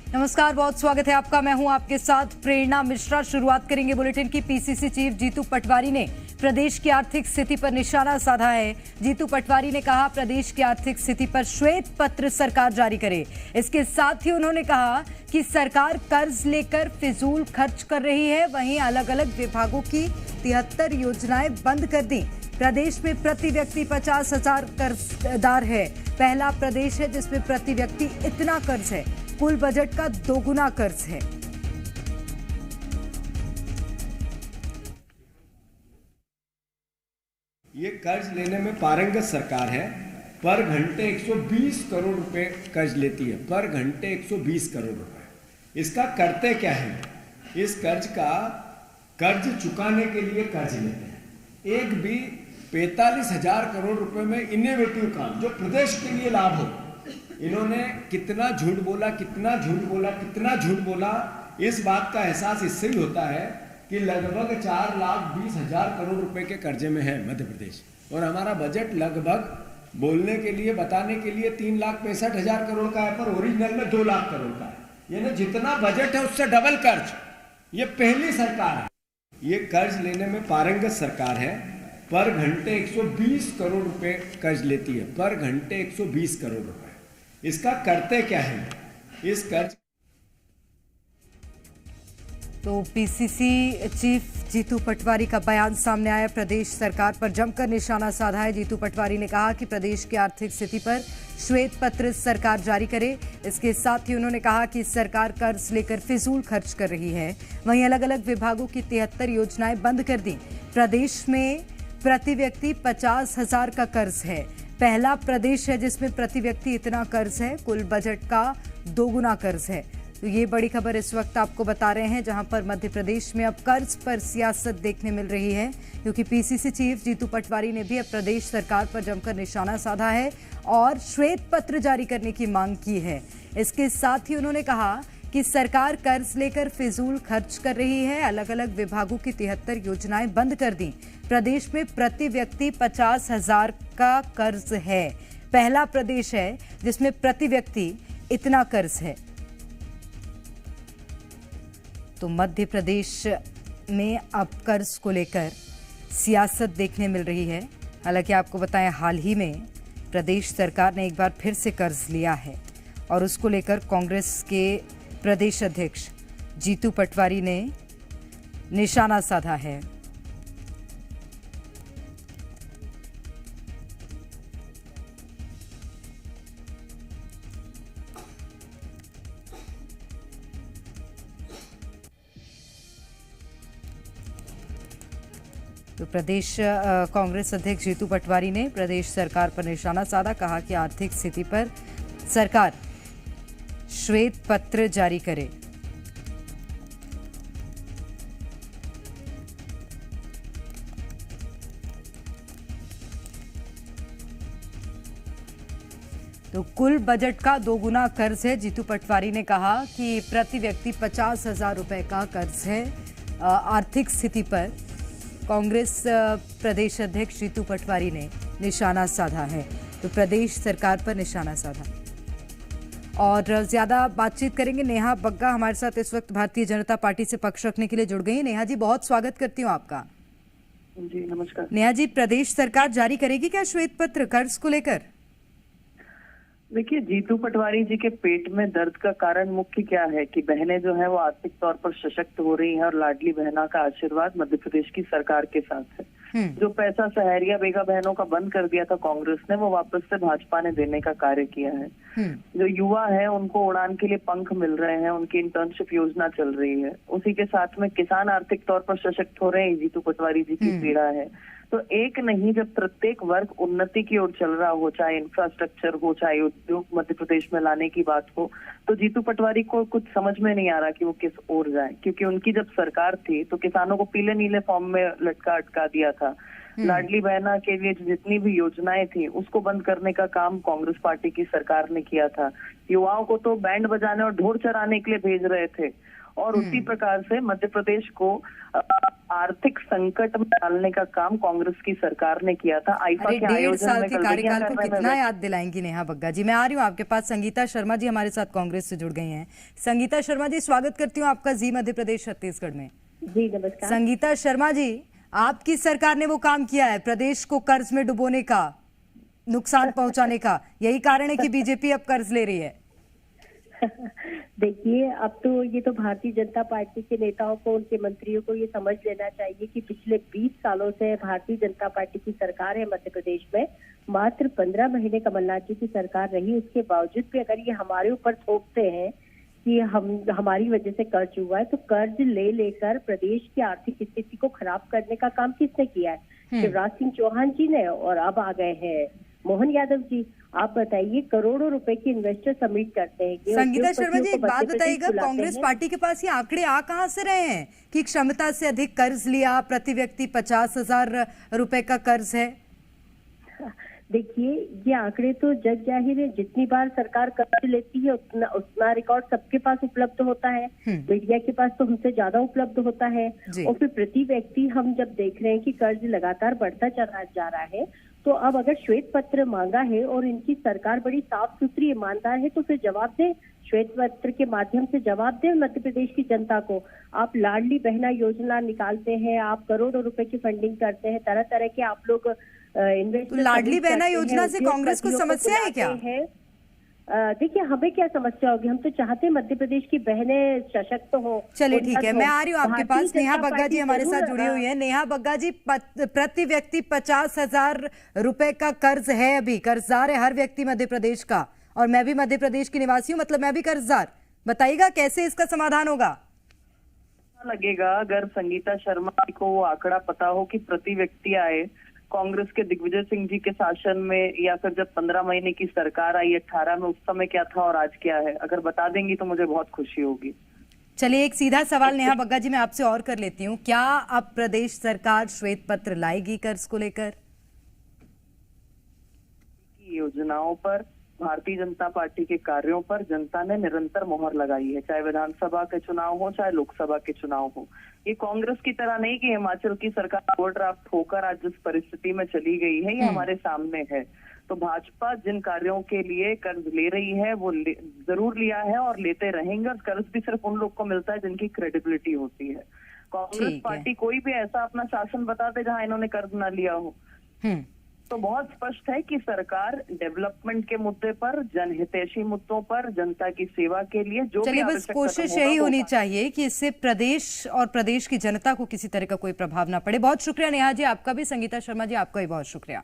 नमस्कार, बहुत स्वागत है आपका। मैं हूं आपके साथ प्रेरणा मिश्रा। शुरुआत करेंगे बुलेटिन की। पीसीसी चीफ जीतू पटवारी ने प्रदेश की आर्थिक स्थिति पर निशाना साधा है। जीतू पटवारी ने कहा प्रदेश की आर्थिक स्थिति पर श्वेत पत्र सरकार जारी करे। इसके साथ ही उन्होंने कहा कि सरकार कर्ज लेकर फिजूल खर्च कर रही है, वहीं अलग अलग विभागों की 73 योजनाएं बंद कर दी। प्रदेश में प्रति व्यक्ति 50,000 कर्जदार है। पहला प्रदेश है जिसमें प्रति व्यक्ति इतना कर्ज है। कुल बजट का दोगुना कर्ज है। ये कर्ज लेने में पारंगत सरकार है। पर घंटे 120 करोड़ रुपए कर्ज लेती है। पर घंटे 120 करोड़ रुपए। इसका करते क्या है? इस कर्ज चुकाने के लिए कर्ज लेते हैं। एक भी 45,000 करोड़ रुपए में इनोवेटिव काम जो प्रदेश के लिए लाभ हो, इन्होंने कितना झूठ बोला, कितना झूठ बोला, कितना झूठ बोला। इस बात का एहसास इससे ही होता है कि लगभग 4,20,000 करोड़ रुपए के कर्जे में है मध्य प्रदेश, और हमारा बजट लगभग बोलने के लिए, बताने के लिए 3,65,000 करोड़ का है, पर ओरिजिनल में 2 लाख करोड़ का है। यानी जितना बजट है उससे डबल कर्ज। ये पहली सरकार है। ये कर्ज लेने में पारंगत सरकार है। पर घंटे 120 करोड़ रुपए कर्ज लेती है। पर घंटे 120 करोड़ रुपए। इसका करते क्या है? इस कर्ज तो पीसीसी चीफ जीतू पटवारी का बयान सामने आया। प्रदेश सरकार पर जमकर निशाना साधा है। जीतू पटवारी ने कहा कि प्रदेश की आर्थिक स्थिति पर श्वेत पत्र सरकार जारी करे। इसके साथ ही उन्होंने कहा कि सरकार कर्ज लेकर फिजूल खर्च कर रही है, वहीं अलग अलग विभागों की 73 योजनाएं बंद कर दी। प्रदेश में प्रति व्यक्ति 50,000 का कर्ज है। पहला प्रदेश है जिसमें प्रति व्यक्ति इतना कर्ज है। कुल बजट का दोगुना कर्ज है। तो ये बड़ी खबर इस वक्त आपको बता रहे हैं, जहां पर मध्य प्रदेश में अब कर्ज पर सियासत देखने मिल रही है, क्योंकि पीसीसी चीफ जीतू पटवारी ने भी अब प्रदेश सरकार पर जमकर निशाना साधा है और श्वेत पत्र जारी करने की मांग की है। इसके साथ ही उन्होंने कहा कि सरकार कर्ज लेकर फिजूल खर्च कर रही है। अलग अलग विभागों की 73 योजनाएं बंद कर दी। प्रदेश में प्रति व्यक्ति 50,000 का कर्ज है। पहला प्रदेश है जिसमें प्रति व्यक्ति इतना कर्ज है। तो मध्य प्रदेश में अब कर्ज को लेकर सियासत देखने मिल रही है। हालांकि आपको बताएं, हाल ही में प्रदेश सरकार ने एक बार फिर से कर्ज लिया है और उसको लेकर कांग्रेस के प्रदेश अध्यक्ष जीतू पटवारी ने निशाना साधा है। तो प्रदेश कांग्रेस अध्यक्ष जीतू पटवारी ने प्रदेश सरकार पर निशाना साधा। कहा कि आर्थिक स्थिति पर सरकार श्वेत पत्र जारी करे। तो कुल बजट का दोगुना कर्ज है। जीतू पटवारी ने कहा कि प्रति व्यक्ति 50,000 रुपए का कर्ज है। आर्थिक स्थिति पर कांग्रेस प्रदेश अध्यक्ष जीतू पटवारी ने निशाना साधा है। तो प्रदेश सरकार पर निशाना साधा। और ज्यादा बातचीत करेंगे। नेहा बग्गा हमारे साथ इस वक्त भारतीय जनता पार्टी से पक्ष रखने के लिए जुड़ गई हैं। नेहा जी, बहुत स्वागत करती हूँ आपका। जी नमस्कार। नेहा जी, प्रदेश सरकार जारी करेगी क्या श्वेत पत्र कर्ज को लेकर? देखिए, जीतू पटवारी जी के पेट में दर्द का कारण मुख्य क्या है कि बहनें जो है वो आर्थिक तौर पर सशक्त हो रही हैं और लाडली बहना का आशीर्वाद मध्य प्रदेश की सरकार के साथ है। जो पैसा सहारिया बेगा बहनों का बंद कर दिया था कांग्रेस ने, वो वापस से भाजपा ने देने का कार्य किया है। जो युवा है उनको उड़ान के लिए पंख मिल रहे हैं, उनकी इंटर्नशिप योजना चल रही है। उसी के साथ में किसान आर्थिक तौर पर सशक्त हो रहे हैं। जीतू पटवारी जी की पीड़ा है। तो एक नहीं, जब प्रत्येक वर्ग उन्नति की ओर चल रहा हो, चाहे इंफ्रास्ट्रक्चर हो, चाहे उद्योग मध्य प्रदेश में लाने की बात हो, तो जीतू पटवारी को कुछ समझ में नहीं आ रहा कि वो किस ओर जाए। क्योंकि उनकी जब सरकार थी तो किसानों को पीले नीले फॉर्म में लटका अटका दिया था। लाडली बहना के लिए जितनी भी योजनाएं थी उसको बंद करने का काम कांग्रेस पार्टी की सरकार ने किया था। युवाओं को तो बैंड बजाने और ढोल चराने के लिए भेज रहे थे और उसी प्रकार से मध्य प्रदेश को आर्थिक संकट में डालने का काम कांग्रेस की सरकार ने किया था। आईफा अरे के 1.5 आयोजन साल में के कार्यकाल को कितना गलतियां याद दिलाएंगी नेहा बग्गा जी। मैं आ रही हूँ आपके पास। संगीता शर्मा जी हमारे साथ कांग्रेस से जुड़ गई हैं। संगीता शर्मा जी, स्वागत करती हूँ आपका जी मध्य प्रदेश छत्तीसगढ़ में। जी नमस्कार। संगीता शर्मा जी, आपकी सरकार ने वो काम किया है प्रदेश को कर्ज में डुबोने का, नुकसान पहुंचाने का। यही कारण है कि बीजेपी अब कर्ज ले रही है। देखिए, अब तो ये तो भारतीय जनता पार्टी के नेताओं को, उनके मंत्रियों को ये समझ लेना चाहिए कि पिछले 20 सालों से भारतीय जनता पार्टी की सरकार है मध्य प्रदेश में। मात्र 15 महीने कमलनाथ जी की सरकार रही, उसके बावजूद भी अगर ये हमारे ऊपर थोपते हैं कि हमारी वजह से कर्ज हुआ है, तो कर्ज ले लेकर प्रदेश की आर्थिक स्थिति को खराब करने का काम किसने किया है? शिवराज सिंह चौहान जी ने, और अब आ गए हैं मोहन यादव जी। आप बताइए, करोड़ों रुपए की इन्वेस्टर सबमिट करते हैं। संगीता शर्मा जी, एक बात बताइएगा, कांग्रेस पार्टी के पास ये आंकड़े आ कहां से रहे हैं कि क्षमता से अधिक कर्ज लिया, प्रति व्यक्ति 50,000 रुपए का कर्ज है? देखिए, ये आंकड़े तो जग जाहिर है, जितनी बार सरकार कर्ज लेती है उतना रिकॉर्ड सबके पास उपलब्ध होता है। मीडिया के पास तो हमसे ज्यादा उपलब्ध होता है। और फिर प्रति व्यक्ति हम जब देख रहे हैं कि कर्ज लगातार बढ़ता चला जा रहा है, तो अब अगर श्वेत पत्र मांगा है और इनकी सरकार बड़ी साफ सुथरी ईमानदार है, तो फिर जवाब दें, श्वेत पत्र के माध्यम से जवाब दें मध्य प्रदेश की जनता को। आप लाडली बहना योजना निकालते हैं, आप करोड़ों रुपए की फंडिंग करते हैं, तरह तरह के आप लोग तो लाडली बहना योजना से कांग्रेस को समस्या है क्या? देखिए, हमें क्या समस्या होगी? हम तो चाहते हैं मध्य प्रदेश की बहनें सशक्त हो। चलिए ठीक है, मैं आ रही हूँ आपके पास। नेहा बग्गा जी हमारे साथ जुड़ी हुई है। नेहा बग्गा जी, प्रति व्यक्ति 50,000 रुपए का कर्ज है, अभी कर्जदार है हर व्यक्ति मध्य प्रदेश का, और मैं भी मध्य प्रदेश की निवासी हूँ, मतलब मैं भी कर्जदार। बताइएगा कैसे इसका समाधान होगा? लगेगा अगर संगीता शर्मा को वो आंकड़ा पता हो कि प्रति व्यक्ति आए कांग्रेस के दिग्विजय सिंह जी के शासन में, या फिर जब 15 महीने की सरकार आई 18 में, उस समय क्या था और आज क्या है, अगर बता देंगी तो मुझे बहुत खुशी होगी। चलिए, एक सीधा सवाल नेहा बग्गा जी मैं आपसे और कर लेती हूँ। क्या अब प्रदेश सरकार श्वेत पत्र लाएगी कर्ज को लेकर? योजनाओं पर, भारतीय जनता पार्टी के कार्यों पर जनता ने निरंतर मोहर लगाई है, चाहे विधानसभा के चुनाव हो, चाहे लोकसभा के चुनाव हो। ये कांग्रेस की तरह नहीं कि हिमाचल की सरकार ओवरड्राफ्ट होकर आज जिस परिस्थिति में चली गई है, ये हमारे सामने है। तो भाजपा जिन कार्यों के लिए कर्ज ले रही है वो जरूर लिया है और लेते रहेंगे, और कर्ज भी सिर्फ उन लोग को मिलता है जिनकी क्रेडिबिलिटी होती है। कांग्रेस पार्टी कोई भी ऐसा अपना शासन बता दे जहां इन्होंने कर्ज ना लिया हो। तो बहुत स्पष्ट है कि सरकार डेवलपमेंट के मुद्दे पर, जनहितैषी मुद्दों पर, जनता की सेवा के लिए जो भी बस कोशिश यही होनी चाहिए कि इससे प्रदेश और प्रदेश की जनता को किसी तरह का कोई प्रभाव ना पड़े। बहुत शुक्रिया नेहा जी आपका भी। संगीता शर्मा जी आपका भी बहुत शुक्रिया।